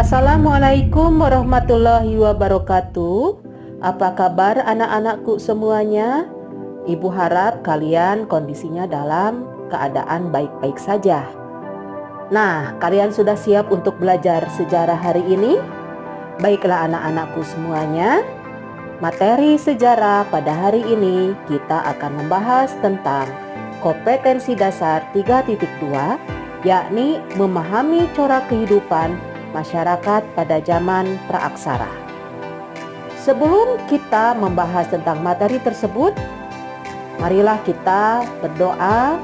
Assalamualaikum warahmatullahi wabarakatuh. Apa kabar anak-anakku semuanya? Ibu harap kalian kondisinya dalam keadaan baik-baik saja. Nah, kalian sudah siap untuk belajar sejarah hari ini? Baiklah anak-anakku semuanya. Materi sejarah pada hari ini kita akan membahas tentang kompetensi dasar 3.2, yakni memahami corak kehidupan masyarakat pada zaman praaksara. Sebelum kita membahas tentang materi tersebut, marilah kita berdoa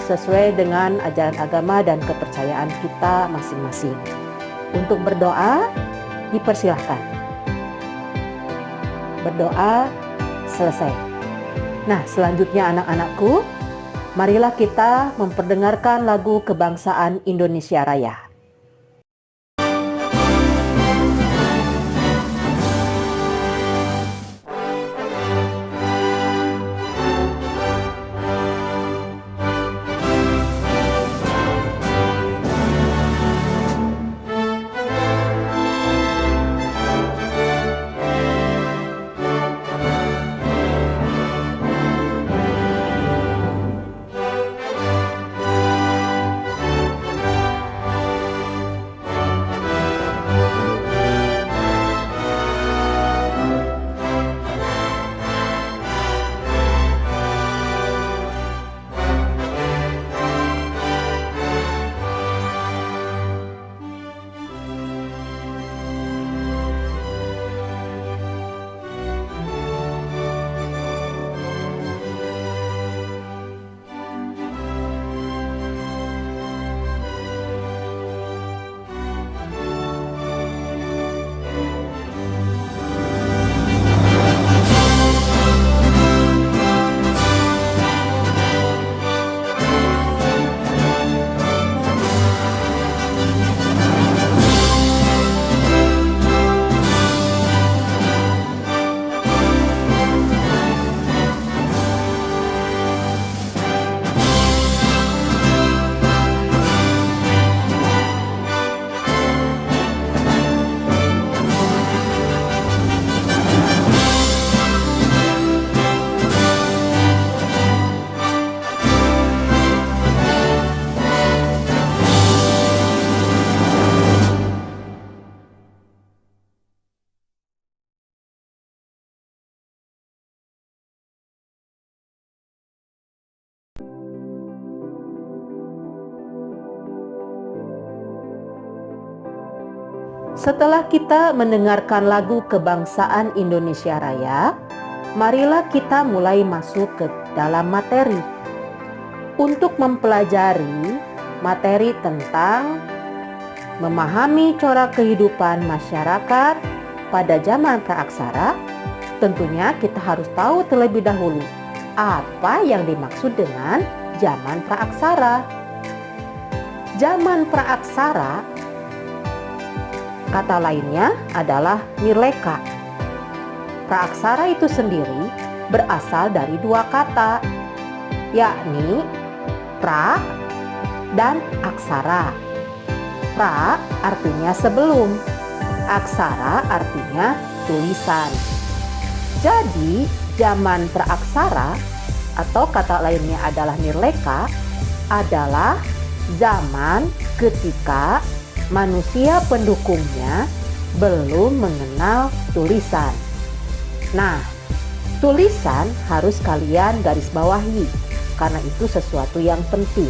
sesuai dengan ajaran agama dan kepercayaan kita masing-masing. Untuk berdoa, dipersilahkan. Berdoa selesai. Nah, selanjutnya anak-anakku, marilah kita memperdengarkan lagu kebangsaan Indonesia Raya. Setelah kita mendengarkan lagu kebangsaan Indonesia Raya, marilah kita mulai masuk ke dalam materi. Untuk mempelajari materi tentang memahami corak kehidupan masyarakat pada zaman praaksara, tentunya kita harus tahu terlebih dahulu apa yang dimaksud dengan zaman praaksara. Zaman praaksara, kata lainnya adalah nirleka. Praaksara itu sendiri berasal dari dua kata, yakni pra dan aksara. Pra artinya sebelum, aksara artinya tulisan. Jadi, zaman praaksara atau kata lainnya adalah nirleka adalah zaman ketika manusia pendukungnya belum mengenal tulisan. Nah, tulisan harus kalian garis bawahi karena itu sesuatu yang penting.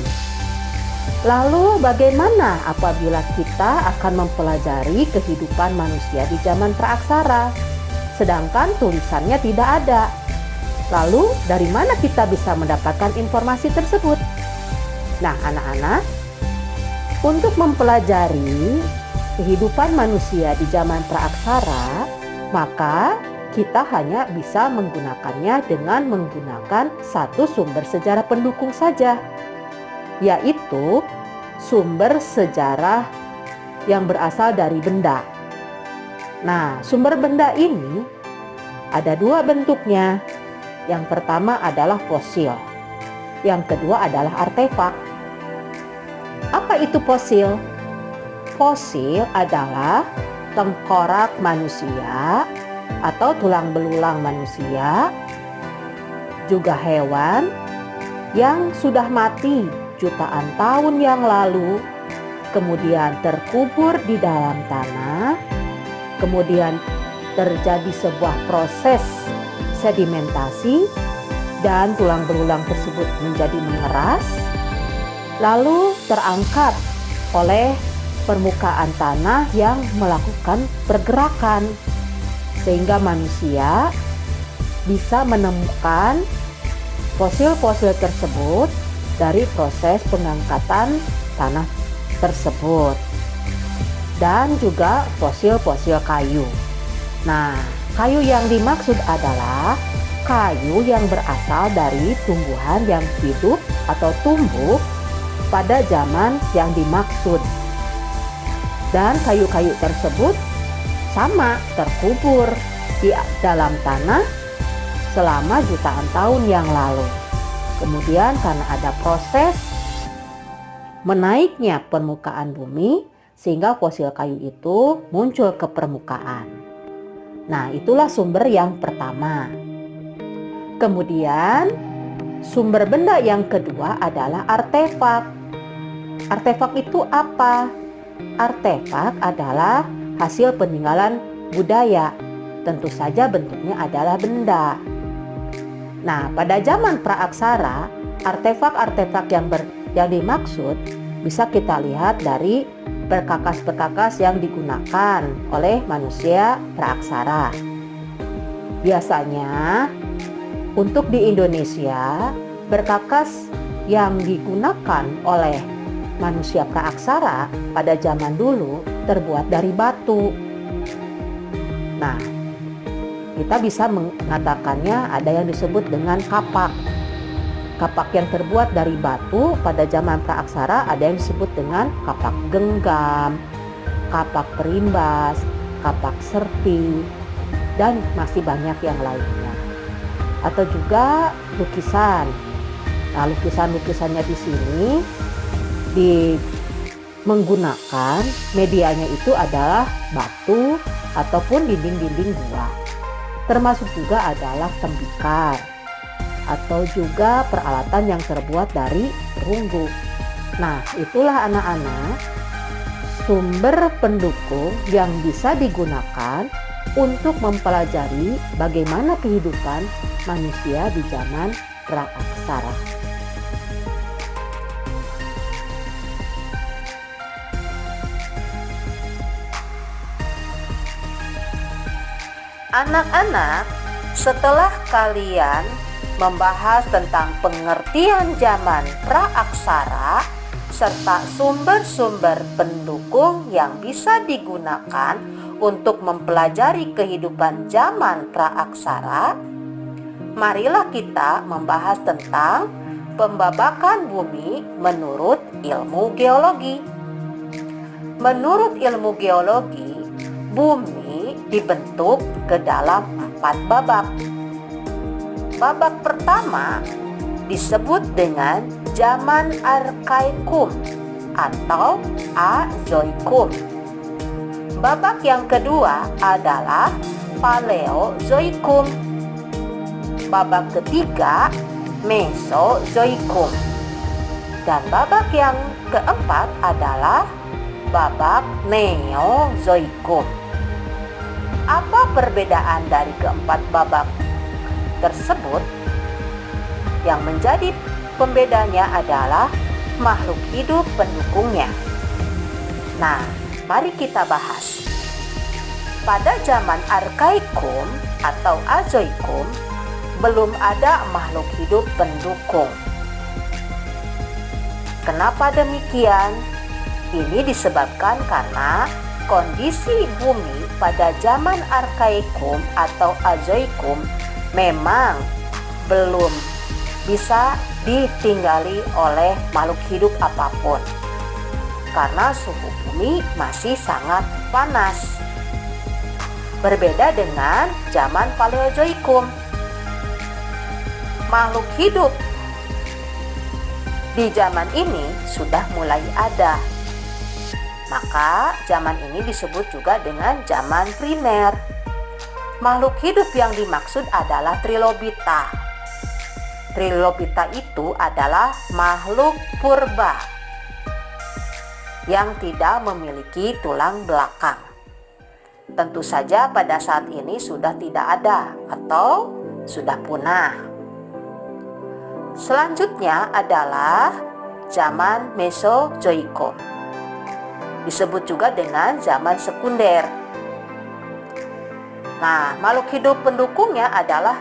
Lalu bagaimana apabila kita akan mempelajari kehidupan manusia di zaman praaksara, sedangkan tulisannya tidak ada? Lalu dari mana kita bisa mendapatkan informasi tersebut? Nah, anak-anak, untuk mempelajari kehidupan manusia di zaman praaksara, maka kita hanya bisa menggunakannya dengan menggunakan satu sumber sejarah pendukung saja, yaitu sumber sejarah yang berasal dari benda. Nah, sumber benda ini ada dua bentuknya. Yang pertama adalah fosil, yang kedua adalah artefak. Apa itu fosil? Fosil adalah tengkorak manusia atau tulang belulang manusia, juga hewan yang sudah mati jutaan tahun yang lalu, kemudian terkubur di dalam tanah, kemudian terjadi sebuah proses sedimentasi dan tulang belulang tersebut menjadi mengeras, lalu terangkat oleh permukaan tanah yang melakukan pergerakan, sehingga manusia bisa menemukan fosil-fosil tersebut dari proses pengangkatan tanah tersebut, dan juga fosil-fosil kayu. Nah, kayu yang dimaksud adalah kayu yang berasal dari tumbuhan yang hidup atau tumbuh pada zaman yang dimaksud. Dan kayu-kayu tersebut sama terkubur di dalam tanah selama jutaan tahun yang lalu. Kemudian karena ada proses menaiknya permukaan bumi, sehingga fosil kayu itu muncul ke permukaan. Nah, itulah sumber yang pertama. Kemudian sumber benda yang kedua adalah artefak. Artefak itu apa? Artefak adalah hasil peninggalan budaya. Tentu saja bentuknya adalah benda. Nah, pada zaman praaksara, artefak-artefak yang dimaksud bisa kita lihat dari perkakas-perkakas yang digunakan oleh manusia praaksara. Biasanya untuk di Indonesia, perkakas yang digunakan oleh manusia praaksara pada zaman dulu terbuat dari batu. Nah, kita bisa mengatakannya ada yang disebut dengan kapak. Kapak yang terbuat dari batu pada zaman praaksara ada yang disebut dengan kapak genggam, kapak perimbas, kapak serti, dan masih banyak yang lainnya. Atau juga lukisan. Nah, lukisan-lukisannya di sini menggunakan medianya itu adalah batu ataupun dinding-dinding gua. Termasuk juga adalah tembikar atau juga peralatan yang terbuat dari perunggu. Nah, itulah anak-anak sumber pendukung yang bisa digunakan untuk mempelajari bagaimana kehidupan manusia di zaman praaksara. Anak-anak, setelah kalian membahas tentang pengertian zaman praaksara serta sumber-sumber pendukung yang bisa digunakan untuk mempelajari kehidupan zaman praaksara, marilah kita membahas tentang pembabakan bumi menurut ilmu geologi. Menurut ilmu geologi, bumi dibentuk ke dalam 4 babak. Babak pertama disebut dengan zaman Arkaikum atau Azoikum. Babak yang kedua adalah Paleozoikum. Babak ketiga Mesozoikum. Dan babak yang keempat adalah babak Neozoikum. Apa perbedaan dari keempat babak tersebut? Yang menjadi pembedanya adalah makhluk hidup pendukungnya. Nah, mari kita bahas. Pada zaman Arkaikum atau Azoikum, belum ada makhluk hidup pendukung. Kenapa demikian? Ini disebabkan karena kondisi bumi pada zaman Arkaikum atau Azoikum memang belum bisa ditinggali oleh makhluk hidup apapun karena suhu bumi masih sangat panas. Berbeda dengan zaman Paleozoikum, makhluk hidup di zaman ini sudah mulai ada. Maka zaman ini disebut juga dengan zaman primer. Makhluk hidup yang dimaksud adalah trilobita. Trilobita itu adalah makhluk purba yang tidak memiliki tulang belakang. Tentu saja pada saat ini sudah tidak ada atau sudah punah. Selanjutnya adalah zaman Mesozoikum. Disebut juga dengan zaman sekunder. Nah, makhluk hidup pendukungnya adalah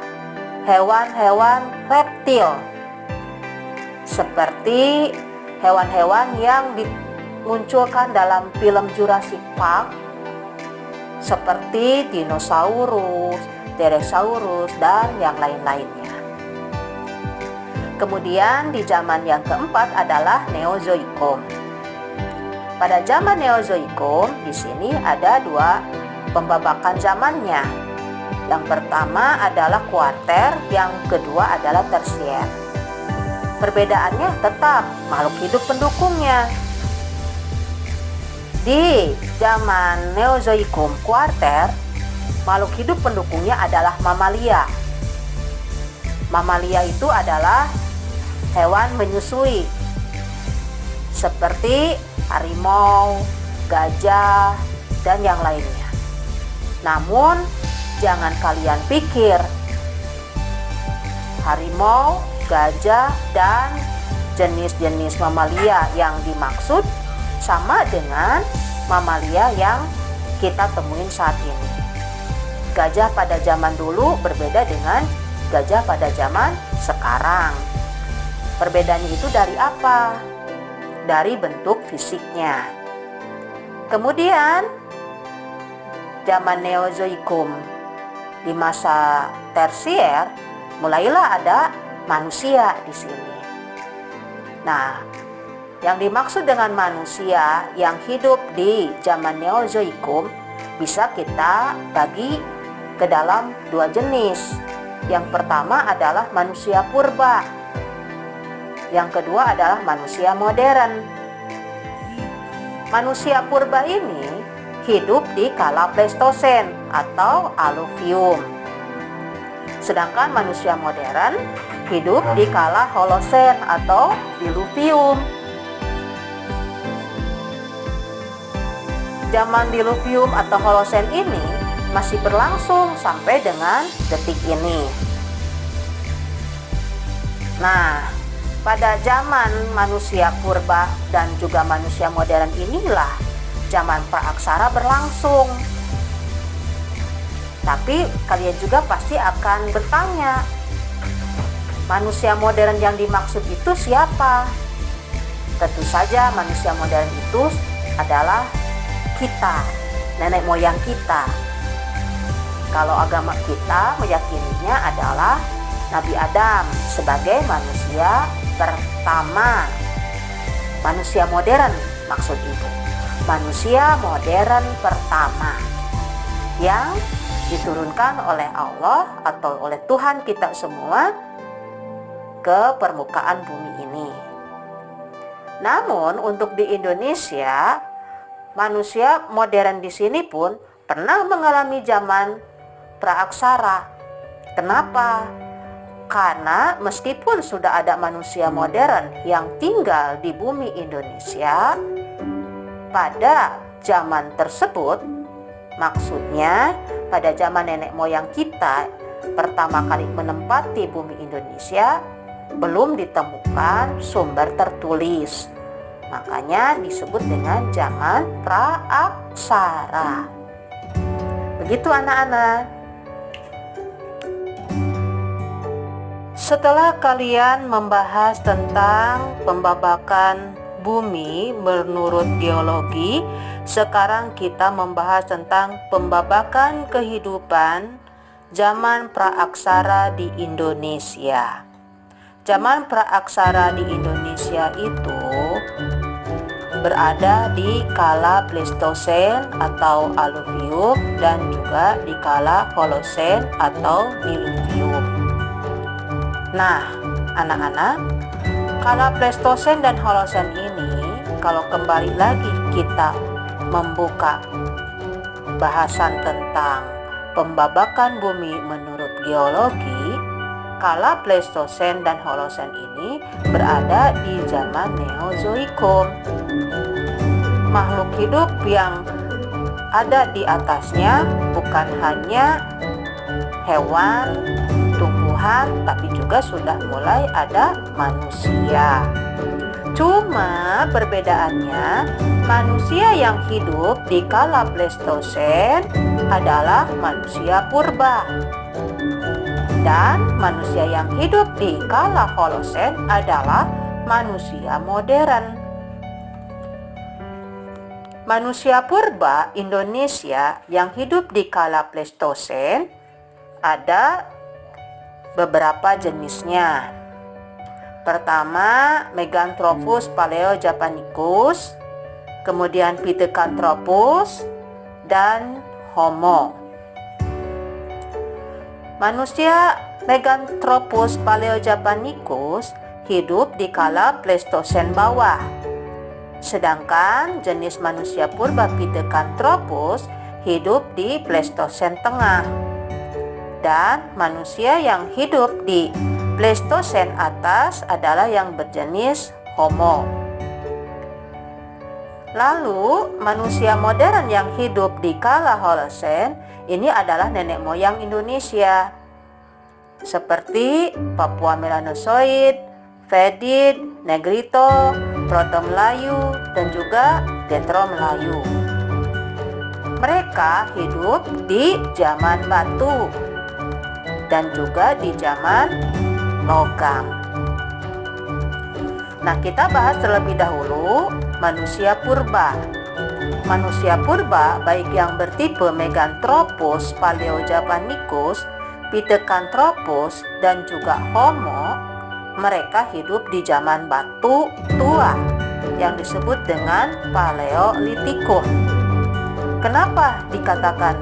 hewan-hewan reptil. Seperti hewan-hewan yang dimunculkan dalam film Jurassic Park, seperti dinosaurus, Therosaurus, dan yang lain-lainnya. Kemudian di zaman yang keempat adalah Neozoikum. Pada zaman Neozoikum, di sini ada dua pembabakan zamannya. Yang pertama adalah kuarter, yang kedua adalah tersier. Perbedaannya tetap makhluk hidup pendukungnya. Di zaman Neozoikum kuarter, makhluk hidup pendukungnya adalah mamalia. Mamalia itu adalah hewan menyusui, seperti harimau, gajah, dan yang lainnya. Namun, jangan kalian pikir harimau, gajah, dan jenis-jenis mamalia yang dimaksud sama dengan mamalia yang kita temuin saat ini. Gajah pada zaman dulu berbeda dengan gajah pada zaman sekarang. Perbedaannya itu dari apa? Dari bentuk fisiknya. Kemudian zaman Neozoikum, di masa tersier mulailah ada manusia di sini. Nah, yang dimaksud dengan manusia yang hidup di zaman Neozoikum bisa kita bagi ke dalam dua jenis. Yang pertama adalah manusia purba. Yang kedua adalah manusia modern. Manusia purba ini hidup di kala Pleistosen atau Aluvium. Sedangkan manusia modern hidup di kala Holosen atau Diluvium. Zaman Diluvium atau Holosen ini masih berlangsung sampai dengan detik ini. Nah, pada zaman manusia purba dan juga manusia modern inilah zaman praaksara berlangsung. Tapi kalian juga pasti akan bertanya, manusia modern yang dimaksud itu siapa? Tentu saja manusia modern itu adalah kita, nenek moyang kita. Kalau agama kita meyakininya adalah Nabi Adam sebagai manusia pertama. Manusia modern maksud ibu. Manusia modern pertama yang diturunkan oleh Allah atau oleh Tuhan kita semua ke permukaan bumi ini. Namun untuk di Indonesia, manusia modern di sini pun pernah mengalami zaman praaksara. Kenapa? Karena meskipun sudah ada manusia modern yang tinggal di bumi Indonesia, pada zaman tersebut, maksudnya pada zaman nenek moyang kita pertama kali menempati bumi Indonesia, belum ditemukan sumber tertulis. Makanya disebut dengan zaman praaksara. Begitu anak-anak. Setelah kalian membahas tentang pembabakan bumi menurut geologi, sekarang kita membahas tentang pembabakan kehidupan zaman praaksara di Indonesia. Zaman praaksara di Indonesia itu berada di kala Pleistosen atau Aluvium dan juga di kala Holosen atau Diluvium. Nah, anak-anak, kala Pleistosen dan Holosen ini kalau kembali lagi kita membuka bahasan tentang pembabakan bumi menurut geologi, kala Pleistosen dan Holosen ini berada di zaman Neozoikum. Makhluk hidup yang ada di atasnya bukan hanya hewan, tumbuhan, tapi juga sudah mulai ada manusia. Cuma perbedaannya, manusia yang hidup di kala Pleistosen adalah manusia purba. Dan manusia yang hidup di kala Holosen adalah manusia modern. Manusia purba Indonesia yang hidup di kala Pleistosen ada beberapa jenisnya. Pertama, Meganthropus paleojapanicus, kemudian Pithecanthropus, dan Homo. Manusia Meganthropus paleojapanicus hidup di kala Pleistosen bawah. Sedangkan jenis manusia purba Pithecanthropus hidup di Pleistosen tengah. Dan manusia yang hidup di Pleistosen atas adalah yang berjenis Homo. Lalu, manusia modern yang hidup di kala Holosen ini adalah nenek moyang Indonesia, seperti Papua Melanozoid, Vedid, Negrito, Proto-Melayu, dan juga Dendro-Melayu. Mereka hidup di zaman batu dan juga di zaman logam. Nah, kita bahas terlebih dahulu manusia purba. Manusia purba baik yang bertipe Meganthropus paleojapanicus, Pithecanthropus, dan juga Homo, mereka hidup di zaman batu tua yang disebut dengan Paleolitikum. Kenapa dikatakan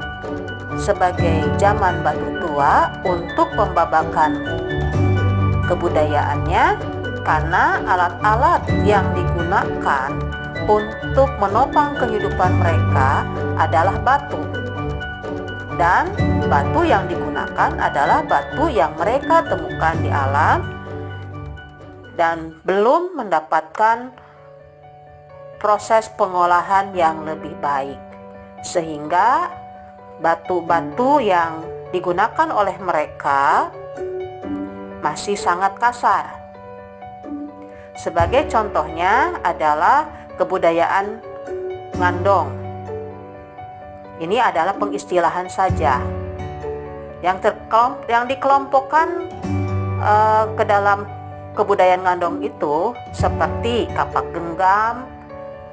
sebagai zaman batu tua? Untuk pembabakan kebudayaannya, karena alat-alat yang digunakan untuk menopang kehidupan mereka adalah batu. Dan batu yang digunakan adalah batu yang mereka temukan di alam dan belum mendapatkan proses pengolahan yang lebih baik, sehingga batu-batu yang digunakan oleh mereka masih sangat kasar. Sebagai contohnya adalah kebudayaan Ngandong. Ini adalah pengistilahan saja yang dikelompokkan ke dalam kebudayaan Ngandong itu seperti kapak genggam,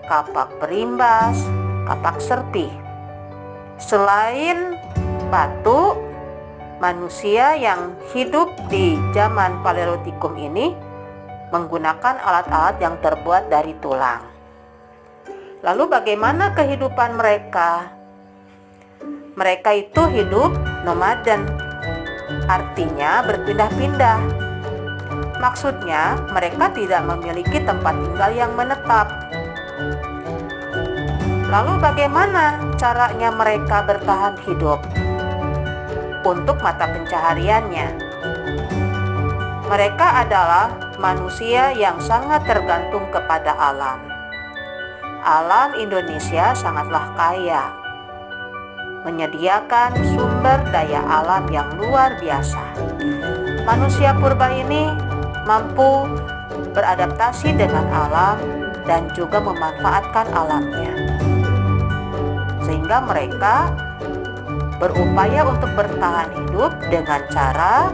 kapak perimbas, kapak serpih. Selain batu, manusia yang hidup di zaman Paleolitikum ini menggunakan alat-alat yang terbuat dari tulang. Lalu bagaimana kehidupan mereka? Mereka itu hidup nomaden, artinya berpindah-pindah. Maksudnya mereka tidak memiliki tempat tinggal yang menetap. Lalu bagaimana caranya mereka bertahan hidup? Untuk mata pencahariannya, mereka adalah manusia yang sangat tergantung kepada alam. Alam Indonesia sangatlah kaya, menyediakan sumber daya alam yang luar biasa. Manusia purba ini mampu beradaptasi dengan alam dan juga memanfaatkan alamnya, sehingga mereka berupaya untuk bertahan hidup dengan cara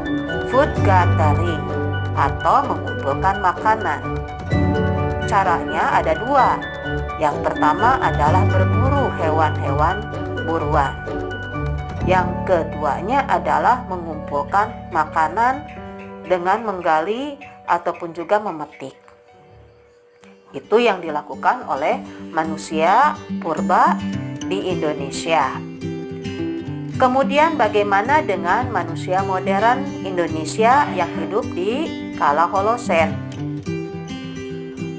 food gathering atau mengumpulkan makanan. Caranya ada dua. Yang pertama adalah berburu hewan-hewan buruan. Yang keduanya adalah mengumpulkan makanan dengan menggali ataupun juga memetik. Itu yang dilakukan oleh manusia purba di Indonesia. Kemudian bagaimana dengan manusia modern Indonesia yang hidup di kala Holosen?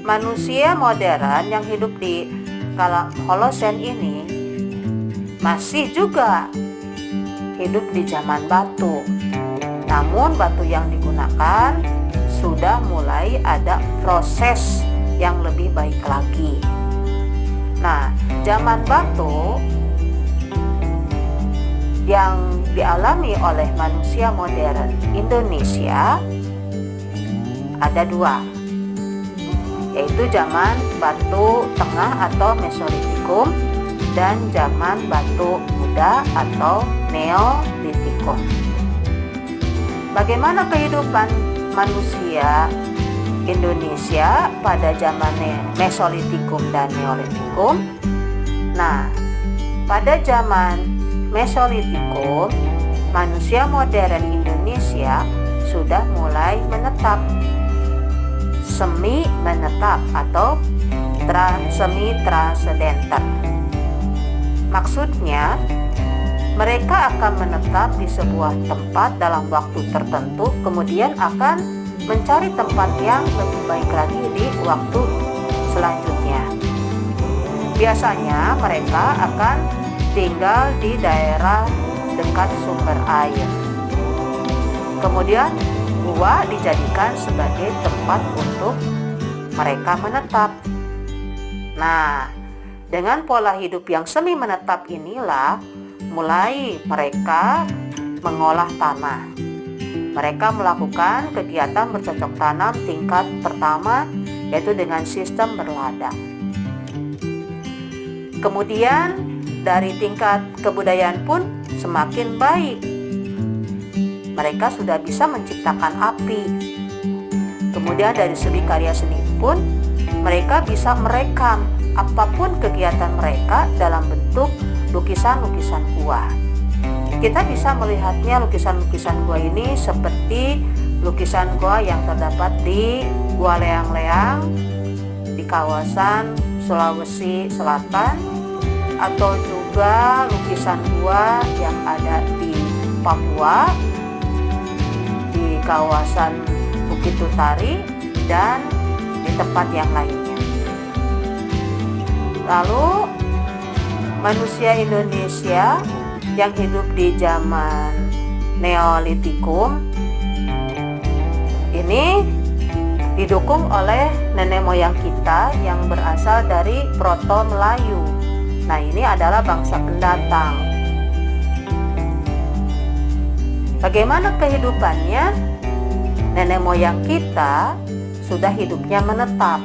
Manusia modern yang hidup di Kalau Holosen ini masih juga hidup di zaman batu. Namun batu yang digunakan sudah mulai ada proses yang lebih baik lagi. Nah, zaman batu yang dialami oleh manusia modern Indonesia ada dua, yaitu zaman batu tengah atau Mesolitikum dan zaman batu muda atau Neolitikum. Bagaimana kehidupan manusia Indonesia pada zaman Mesolitikum dan Neolitikum? Nah, pada zaman Mesolitikum, manusia modern Indonesia sudah mulai menetap, semi menetap atau semi transidenter. Maksudnya, mereka akan menetap di sebuah tempat dalam waktu tertentu, kemudian akan mencari tempat yang lebih baik lagi di waktu selanjutnya. Biasanya mereka akan tinggal di daerah dekat sumber air. Kemudian gua dijadikan sebagai tempat untuk mereka menetap. Nah, dengan pola hidup yang semi menetap inilah mulai mereka mengolah tanah. Mereka melakukan kegiatan bercocok tanam tingkat pertama, yaitu dengan sistem berladang. Kemudian dari tingkat kebudayaan pun semakin baik. Mereka sudah bisa menciptakan api. Kemudian dari segi karya seni pun mereka bisa merekam apapun kegiatan mereka dalam bentuk lukisan-lukisan gua. Kita bisa melihatnya lukisan-lukisan gua ini seperti lukisan gua yang terdapat di Gua Leang-Leang di kawasan Sulawesi Selatan, atau juga lukisan gua yang ada di Papua di kawasan Bukit Tutari dan di tempat yang lainnya. Lalu manusia Indonesia yang hidup di zaman Neolitikum ini didukung oleh nenek moyang kita yang berasal dari Proto Melayu. Nah, ini adalah bangsa pendatang. Bagaimana kehidupannya? Nenek moyang kita sudah hidupnya menetap.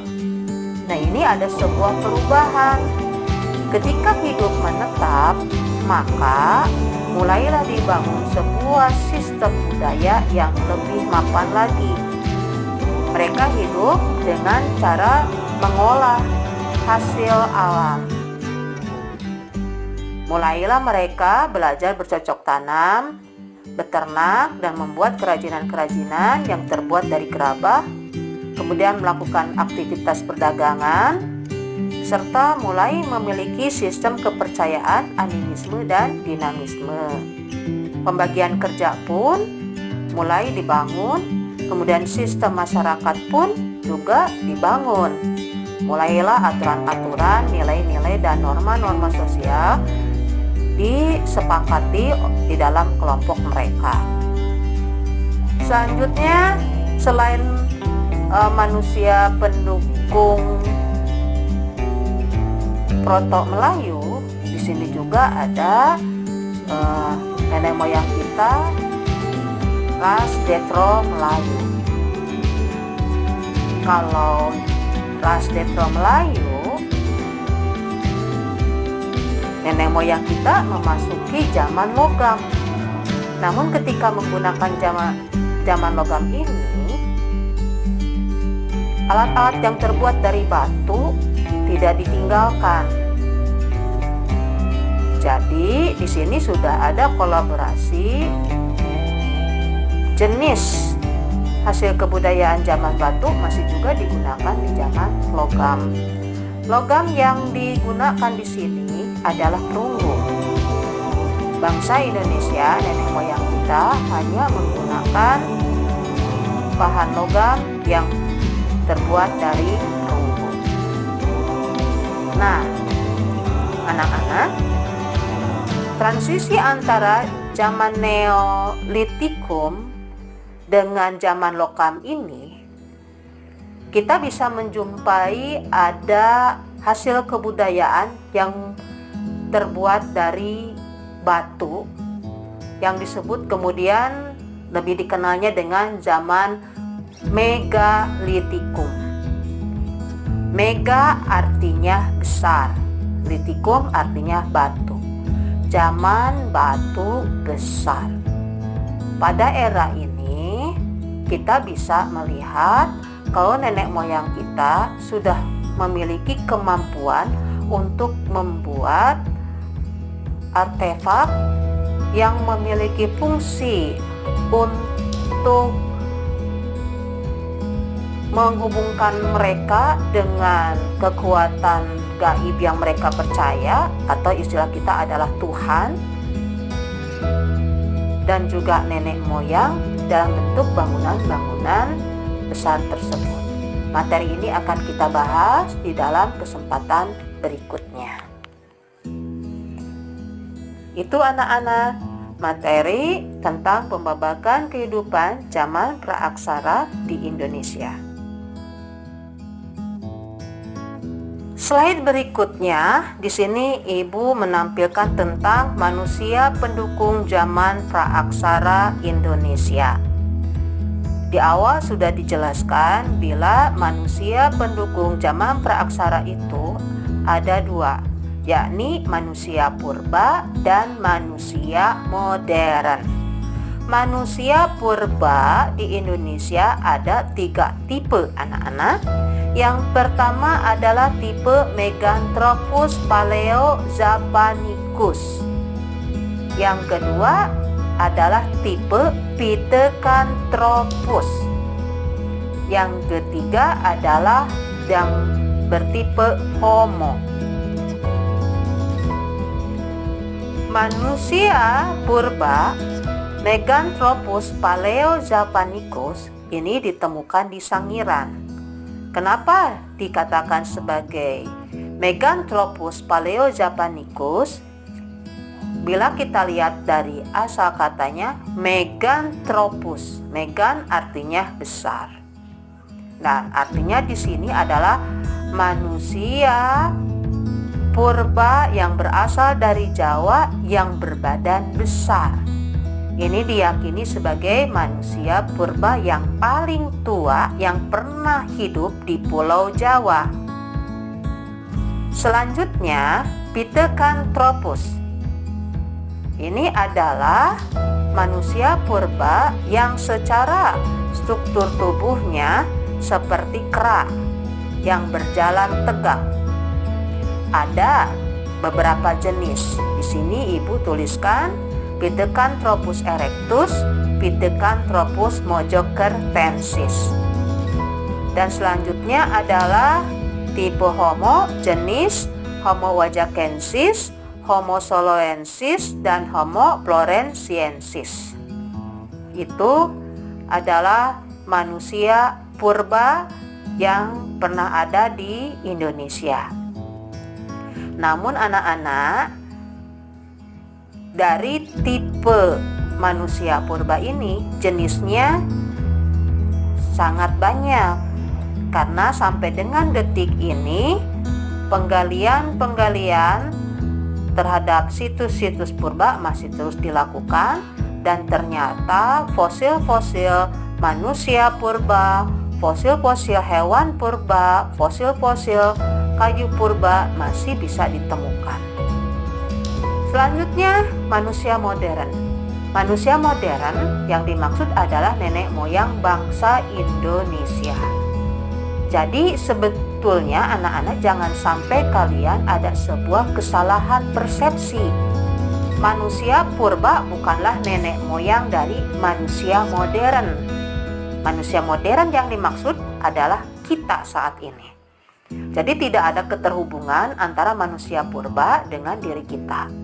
Nah, ini ada sebuah perubahan. Ketika hidup menetap, maka mulailah dibangun sebuah sistem budaya yang lebih mapan lagi. Mereka hidup dengan cara mengolah hasil alam. Mulailah mereka belajar bercocok tanam, beternak, dan membuat kerajinan-kerajinan yang terbuat dari gerabah, kemudian melakukan aktivitas perdagangan, serta mulai memiliki sistem kepercayaan, animisme, dan dinamisme. Pembagian kerja pun mulai dibangun, kemudian sistem masyarakat pun juga dibangun. Mulailah aturan-aturan, nilai-nilai, dan norma-norma sosial disepakati di dalam kelompok mereka. Selanjutnya, selain manusia pendukung Proto Melayu, di sini juga ada nenek moyang kita ras Detro Melayu. Kalau ras Detro Melayu, nenek moyang kita memasuki zaman logam. Namun ketika menggunakan zaman logam ini, alat-alat yang terbuat dari batu tidak ditinggalkan. Jadi di sini sudah ada kolaborasi jenis hasil kebudayaan zaman batu masih juga digunakan di zaman logam. Logam yang digunakan di sini adalah perunggu. Bangsa Indonesia, nenek moyang kita hanya menggunakan bahan logam yang terbuat dari perunggu. Nah, Anak-anak, transisi antara zaman Neolitikum dengan zaman Lokam ini, kita bisa menjumpai ada hasil kebudayaan yang terbuat dari batu yang disebut kemudian lebih dikenalnya dengan zaman Megalitikum. Mega artinya besar, litikum artinya batu. Zaman batu besar. Pada era ini kita bisa melihat kalau nenek moyang kita sudah memiliki kemampuan untuk membuat artefak yang memiliki fungsi untuk menghubungkan mereka dengan kekuatan gaib yang mereka percaya, atau istilah kita adalah Tuhan, dan juga nenek moyang dalam bentuk bangunan-bangunan besar tersebut. Materi ini akan kita bahas di dalam kesempatan berikutnya. Itu anak-anak, materi tentang pembabakan kehidupan zaman praaksara di Indonesia. Slide berikutnya, di sini Ibu menampilkan tentang manusia pendukung zaman praaksara Indonesia. Di awal sudah dijelaskan bila manusia pendukung zaman praaksara itu ada dua, yakni manusia purba dan manusia modern. Manusia purba di Indonesia ada 3 tipe anak-anak. Yang pertama adalah tipe Meganthropus paleojapanicus. Yang kedua adalah tipe Pithecanthropus. Yang ketiga adalah yang bertipe Homo. Manusia purba Meganthropus paleojapanicus ini ditemukan di Sangiran. Kenapa dikatakan sebagai Meganthropus paleojapanicus? Bila kita lihat dari asal katanya Meganthropus, Megan artinya besar. Nah, artinya di sini adalah manusia purba yang berasal dari Jawa yang berbadan besar. Ini diyakini sebagai manusia purba yang paling tua yang pernah hidup di Pulau Jawa. Selanjutnya, Pithecanthropus. Ini adalah manusia purba yang secara struktur tubuhnya seperti kera yang berjalan tegak. Ada beberapa jenis. Di sini Ibu tuliskan Pithecanthropus erectus, Pithecanthropus mojocertensis. Dan selanjutnya adalah tipe Homo, jenis Homo wajakensis, Homo soloensis, dan Homo floresiensis. Itu adalah manusia purba yang pernah ada di Indonesia. Namun anak-anak, dari tipe manusia purba ini jenisnya sangat banyak, karena sampai dengan detik ini penggalian terhadap situs-situs purba masih terus dilakukan, dan ternyata fosil-fosil manusia purba, fosil-fosil hewan purba, fosil-fosil kayu purba masih bisa ditemukan. Selanjutnya, manusia modern. Manusia modern yang dimaksud adalah nenek moyang bangsa Indonesia. Jadi sebetulnya anak-anak jangan sampai kalian ada sebuah kesalahan persepsi. Manusia purba bukanlah nenek moyang dari manusia modern. Manusia modern yang dimaksud adalah kita saat ini. Jadi tidak ada keterhubungan antara manusia purba dengan diri kita.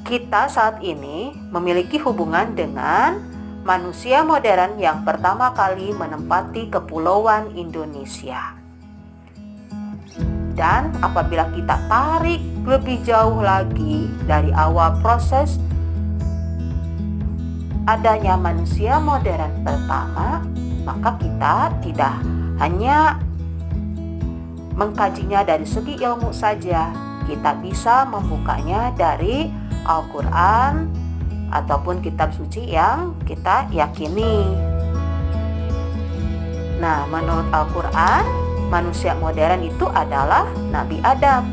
Kita saat ini memiliki hubungan dengan manusia modern yang pertama kali menempati kepulauan Indonesia. Dan apabila kita tarik lebih jauh lagi dari awal proses adanya manusia modern pertama, maka kita tidak hanya mengkajinya dari segi ilmu saja, kita bisa membukanya dari Al-Quran ataupun kitab suci yang kita yakini. Nah, menurut Al-Quran, manusia modern itu adalah Nabi Adam.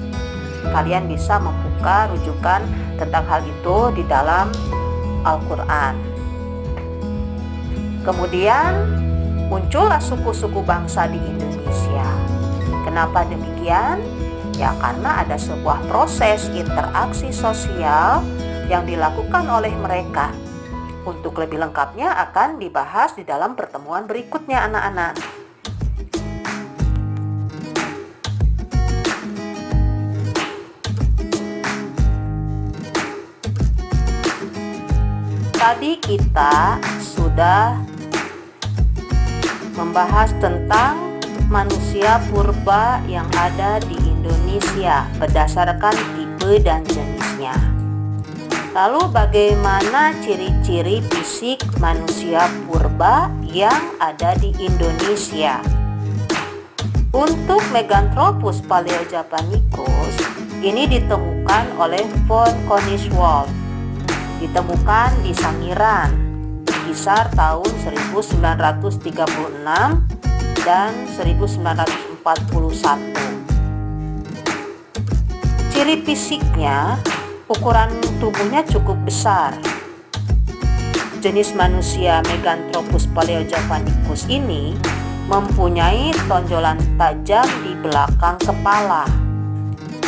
Kalian bisa membuka rujukan tentang hal itu di dalam Al-Quran. Kemudian muncullah suku-suku bangsa di Indonesia. Kenapa demikian? Ya, karena ada sebuah proses interaksi sosial yang dilakukan oleh mereka. Untuk lebih lengkapnya akan dibahas di dalam pertemuan berikutnya, anak-anak. Tadi kita sudah membahas tentang manusia purba yang ada di Indonesia berdasarkan tipe dan jenisnya. Lalu bagaimana ciri-ciri fisik manusia purba yang ada di Indonesia? Untuk Meganthropus paleojapanicus ini ditemukan oleh von Koningswald. Ditemukan di Sangiran kisar tahun 1936 dan 1941. Ciri fisiknya, ukuran tubuhnya cukup besar. Jenis manusia Meganthropus paleojapanicus ini mempunyai tonjolan tajam di belakang kepala,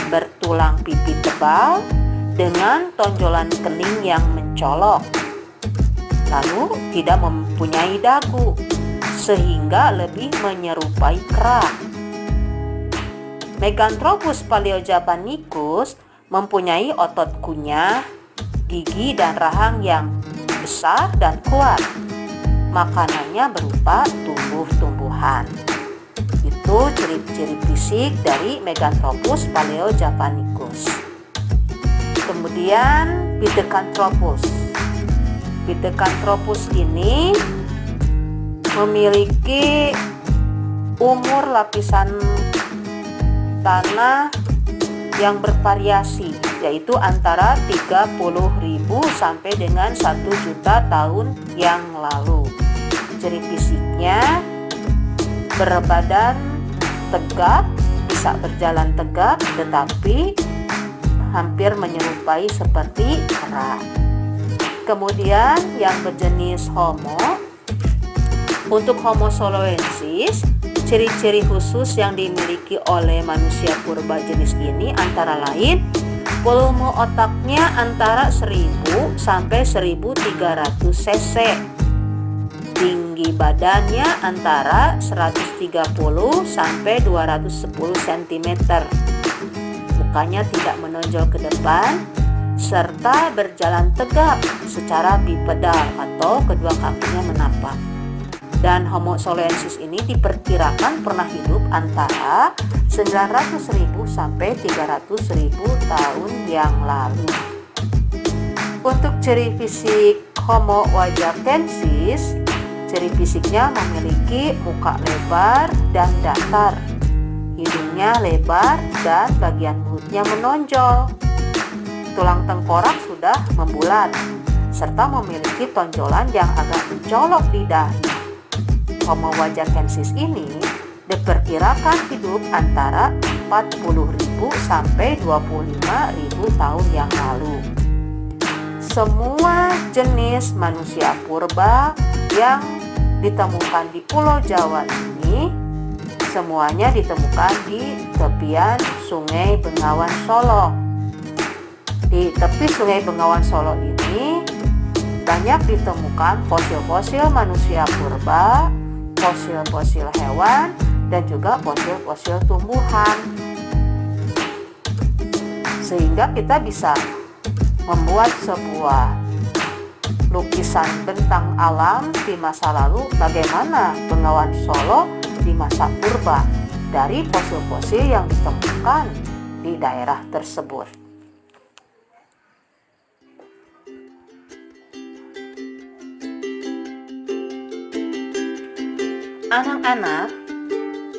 bertulang pipi tebal dengan tonjolan kening yang mencolok, lalu tidak mempunyai dagu sehingga lebih menyerupai kera. Meganthropus paleojapanicus mempunyai otot kunyah, gigi dan rahang yang besar dan kuat. Makanannya berupa tumbuh-tumbuhan. Itu ciri-ciri fisik dari Meganthropus paleojapanicus. Kemudian Pithecanthropus. Pithecanthropus ini memiliki umur lapisan tanah yang bervariasi, yaitu antara 30.000 sampai dengan 1 juta tahun yang lalu. Ciri fisiknya berbadan tegak, bisa berjalan tegak, tetapi hampir menyerupai seperti kera. Kemudian yang berjenis Homo. Untuk Homo soloensis, ciri-ciri khusus yang dimiliki oleh manusia purba jenis ini antara lain volume otaknya antara 1000 sampai 1300 cc. Tinggi badannya antara 130 sampai 210 cm. Mukanya tidak menonjol ke depan serta berjalan tegak secara bipedal atau kedua kakinya menapak. Dan Homo soloensis ini diperkirakan pernah hidup antara 900.000 sampai 300.000 tahun yang lalu. Untuk ciri fisik Homo wajakensis, ciri fisiknya memiliki muka lebar dan datar, hidungnya lebar dan bagian mulutnya menonjol. Tulang tengkorak sudah membulat serta memiliki tonjolan yang agak mencolok di dahi. Homo wajakensis ini diperkirakan hidup antara 40.000 sampai 25.000 tahun yang lalu. Semua jenis manusia purba yang ditemukan di Pulau Jawa ini semuanya ditemukan di tepian Sungai Bengawan Solo. Di tepi Sungai Bengawan Solo ini banyak ditemukan fosil-fosil manusia purba, fosil-fosil hewan, dan juga fosil-fosil tumbuhan. Sehingga kita bisa membuat sebuah lukisan bentang alam di masa lalu bagaimana Bengawan Solo di masa purba. dari fosil-fosil yang ditemukan di daerah tersebut. Anak-anak,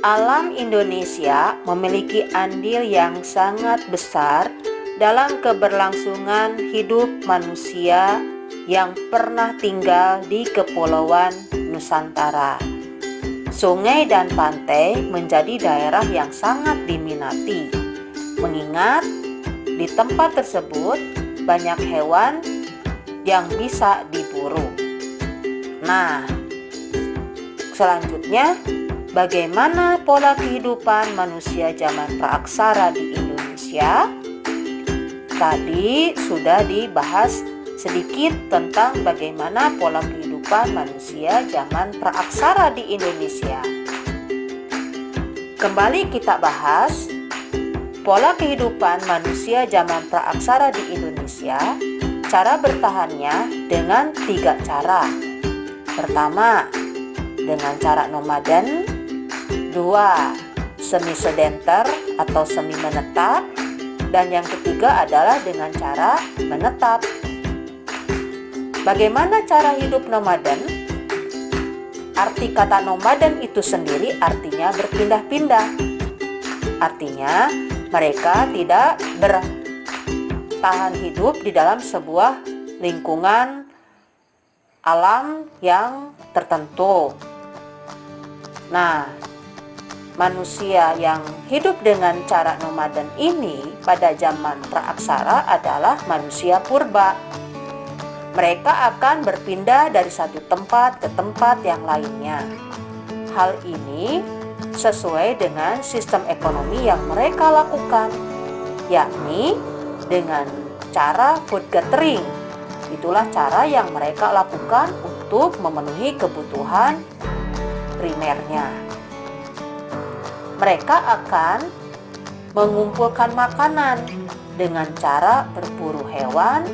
alam Indonesia memiliki andil yang sangat besar dalam keberlangsungan hidup manusia yang pernah tinggal di Kepulauan Nusantara. Sungai dan pantai menjadi daerah yang sangat diminati, mengingat di tempat tersebut banyak hewan yang bisa diburu. Nah, selanjutnya, bagaimana pola kehidupan manusia zaman praaksara di Indonesia? Tadi sudah dibahas sedikit tentang bagaimana pola kehidupan manusia zaman praaksara di Indonesia. Kembali kita bahas pola kehidupan manusia zaman praaksara di Indonesia. Cara bertahannya dengan 3 cara. Pertama, dengan cara nomaden. 2, semi sedenter atau semi menetap. Dan yang ketiga adalah dengan cara menetap. Bagaimana cara hidup nomaden? Arti kata nomaden itu sendiri artinya berpindah-pindah. Artinya mereka tidak bertahan hidup di dalam sebuah lingkungan alam yang tertentu. Nah, manusia yang hidup dengan cara nomaden ini pada zaman praaksara adalah manusia purba. Mereka akan berpindah dari satu tempat ke tempat yang lainnya. Hal ini sesuai dengan sistem ekonomi yang mereka lakukan, yakni dengan cara food gathering. Itulah cara yang mereka lakukan untuk memenuhi kebutuhan primernya. Mereka akan mengumpulkan makanan dengan cara berburu hewan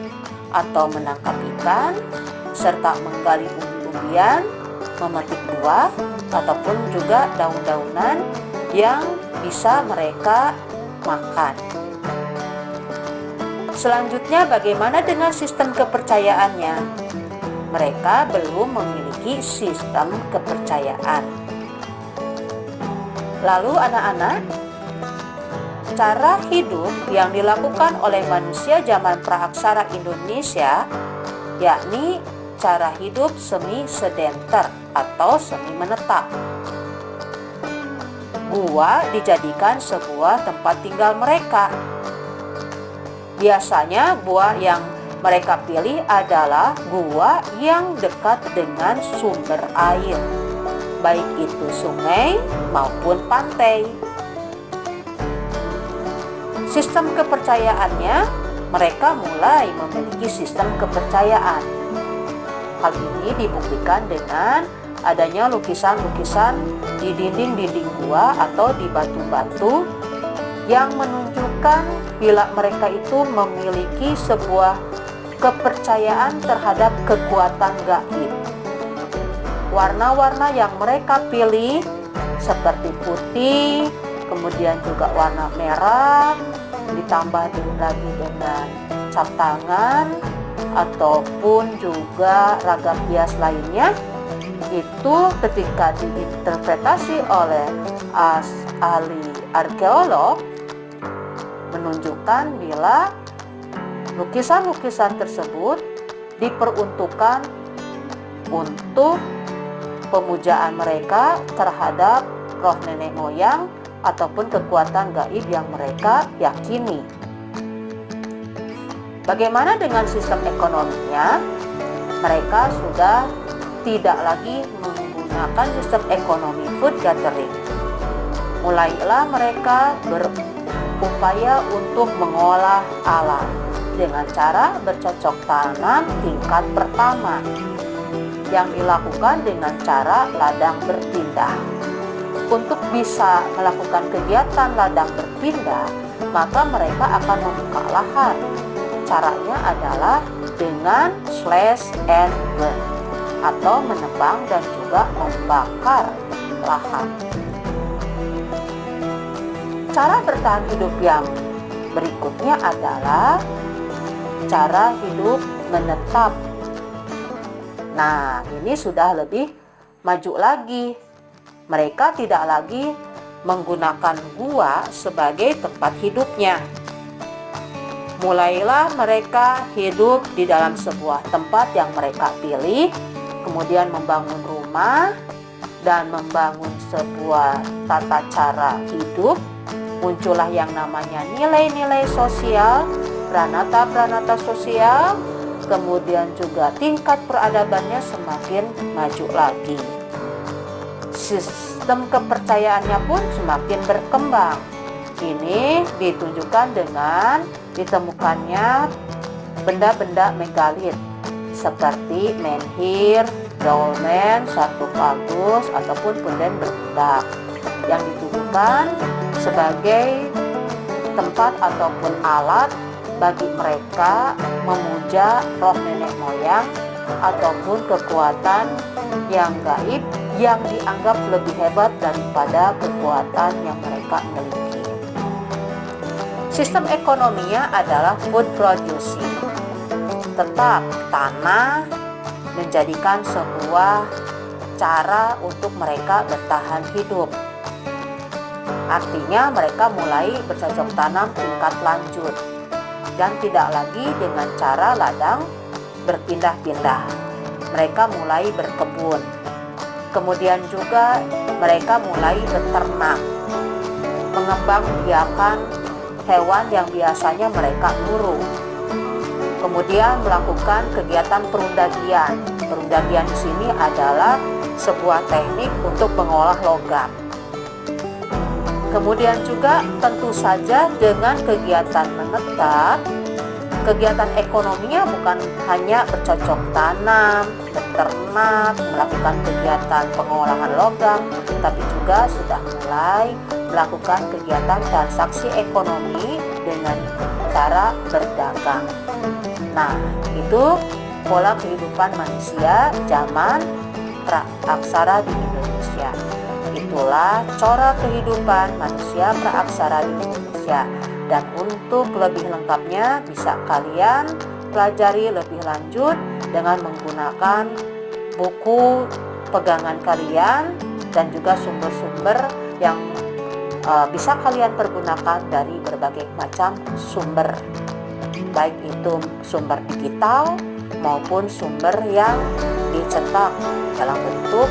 atau menangkap ikan, serta menggali umbi-umbian, memetik buah, ataupun juga daun-daunan yang bisa mereka makan. Selanjutnya, bagaimana dengan sistem kepercayaannya? Mereka belum memiliki sistem kepercayaan. Lalu anak-anak, cara hidup yang dilakukan oleh manusia zaman praaksara Indonesia yakni cara hidup semi sedenter atau semi menetap. Gua dijadikan sebuah tempat tinggal mereka. Biasanya gua yang mereka pilih adalah gua yang dekat dengan sumber air, baik itu sungai maupun pantai. Sistem kepercayaannya, mereka mulai memiliki sistem kepercayaan. Hal ini dibuktikan dengan adanya lukisan-lukisan di dinding-dinding gua atau di batu-batu yang menunjukkan bila mereka itu memiliki sebuah kepercayaan terhadap kekuatan gaib. Warna-warna yang mereka pilih seperti putih, kemudian juga warna merah, ditambah lagi dengan cap tangan ataupun juga ragam hias lainnya, itu ketika diinterpretasi oleh ahli arkeolog menunjukkan bila lukisan-lukisan tersebut diperuntukkan untuk pemujaan mereka terhadap roh nenek moyang ataupun kekuatan gaib yang mereka yakini. Bagaimana dengan sistem ekonominya? Mereka sudah tidak lagi menggunakan sistem ekonomi food gathering. Mulailah mereka berupaya untuk mengolah alam dengan cara bercocok tanam tingkat pertama yang dilakukan dengan cara ladang berpindah. Untuk bisa melakukan kegiatan ladang berpindah, maka mereka akan membuka lahan. Caranya adalah dengan slash and burn atau menebang dan juga membakar lahan. Cara bertahan hidup yang berikutnya adalah cara hidup menetap. Nah, ini sudah lebih maju lagi. Mereka tidak lagi menggunakan gua sebagai tempat hidupnya. Mulailah mereka hidup di dalam sebuah tempat yang mereka pilih, kemudian membangun rumah dan membangun sebuah tata cara hidup. Muncullah yang namanya nilai-nilai sosial, pranata-pranata sosial, kemudian juga tingkat peradabannya semakin maju lagi. Sistem kepercayaannya pun semakin berkembang. Ini ditunjukkan dengan ditemukannya benda-benda megalit seperti menhir, dolmen, sarkofagus, ataupun punden berundak yang dituduhkan sebagai tempat ataupun alat bagi mereka memuja roh nenek moyang ataupun kekuatan yang gaib yang dianggap lebih hebat daripada kekuatan yang mereka miliki. Sistem ekonominya adalah food producing. Tetap tanah menjadikan sebuah cara untuk mereka bertahan hidup. Artinya mereka mulai bercocok tanam tingkat lanjut dan tidak lagi dengan cara ladang berpindah-pindah. Mereka mulai berkebun. Kemudian juga mereka mulai beternak, mengembangbiakan hewan yang biasanya mereka buru. Kemudian melakukan kegiatan perundagian. Perundagian di sini adalah sebuah teknik untuk mengolah logam. Kemudian juga tentu saja dengan kegiatan menetap, kegiatan ekonominya bukan hanya bercocok tanam, beternak, melakukan kegiatan pengolahan logam, tapi juga sudah mulai melakukan kegiatan transaksi ekonomi dengan cara berdagang. Nah, itu pola kehidupan manusia zaman praaksara di Indonesia. Itulah cara kehidupan manusia praaksara di Indonesia. Dan untuk lebih lengkapnya bisa kalian pelajari lebih lanjut dengan menggunakan buku pegangan kalian dan juga sumber-sumber yang bisa kalian pergunakan dari berbagai macam sumber, baik itu sumber digital maupun sumber yang dicetak dalam bentuk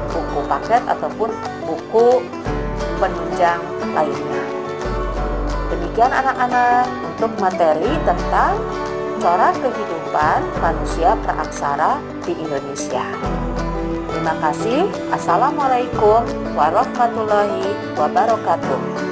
buku paket ataupun buku penunjang lainnya. Demikian anak-anak untuk materi tentang corak kehidupan manusia praaksara di Indonesia. Terima kasih. Assalamualaikum warahmatullahi wabarakatuh.